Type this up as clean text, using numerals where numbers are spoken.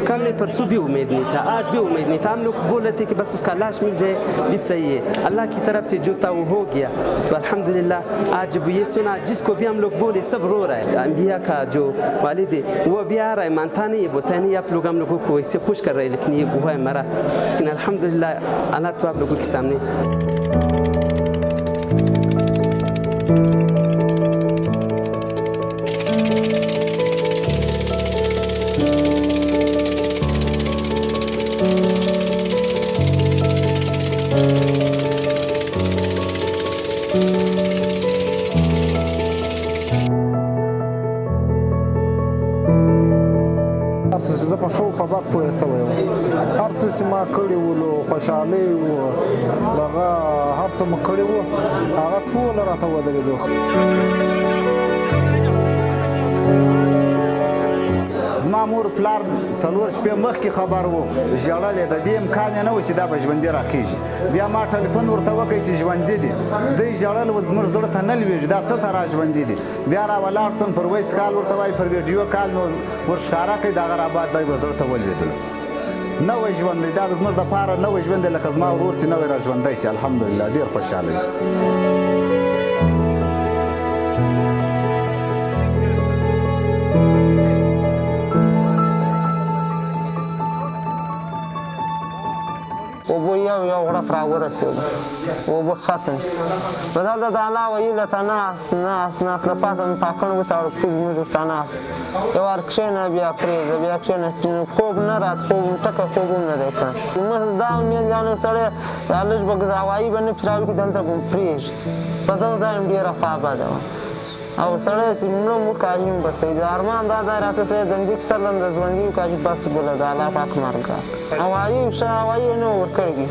कल ने परसों भी उम्मीद नहीं था, आज भी उम्मीद नहीं था। हम लोग बोल रहे थे कि बस उसका लाश मिल जाए भी सही है। अल्लाह की तरफ से जो था वो हो गया। तो अल्हम्दुलिल्लाह आज जब ये सुना, जिसको भी हम लोग बोले सब रो रहा है। अंबिया का जो वालिद है वो अभी आ रहा है, मानता नहीं है, बोलता है नहीं आप लोग हम लोगों को ऐसे खुश कर रहे हैं, लेकिन ये हुआ है मरा। लेकिन अल्हम्दुलिल्लाह अल्लाह तो आप लोगों के सामने। زه په شو په بد پوه سوی وم، هر څه چې ما کړي وو خوشحالۍ وو دغه هر څه مو کړي وو هغه ټول راته ودرېدو. زما مور پلار 4 شپې مخکې خبر وو ژړل یې، د دې امکان یې نه و چې دا به ژوندي راخېږي. بیا ما ټلیفون ورته وکړی چې ژوندي دي، دوی ژړل و زموږ زړه ته نه لوېږي دا څه ته را ژوندي دي. بیا را ولاړ سم پر ویس کال ورته وایي پر ویډیو کال مې ورښکاره کړئ د هغه راباد دی به زړه ته ولوېدلو. نوی ژوند دی دا د زموږ دپاره نوی ژوند دی، لکه زما ورور چې نوی را ژوندی شي. الحمدلله ډېر خوشحاله یم. اوبه یو غړپ راورسېدو، اوبه ختم شو. په دلته د الله ویله ته ناست له پاسه مې پاکڼ وتاړو، کوز مې ورته ناست یو وار کښېنه بیا پرېږده، بیا کښېنه خوب نه رات، خوب ټکه خوب هم نه دی کړی. مس دا امید جانو سړی دا لږ به هوایي به نه پسې راوکړي، دلته به م پرېږدي. په دغه ځای م ډېره خوا بده وه او سړی چې مړه مو کاږي هم به صحیح دی. ارمان دا ځای راته صحیح د ځمکې سر لنده ژوندي وکاږي بس بله د الله پاک مرګ هوایي ښه هوایي نه ورکړي.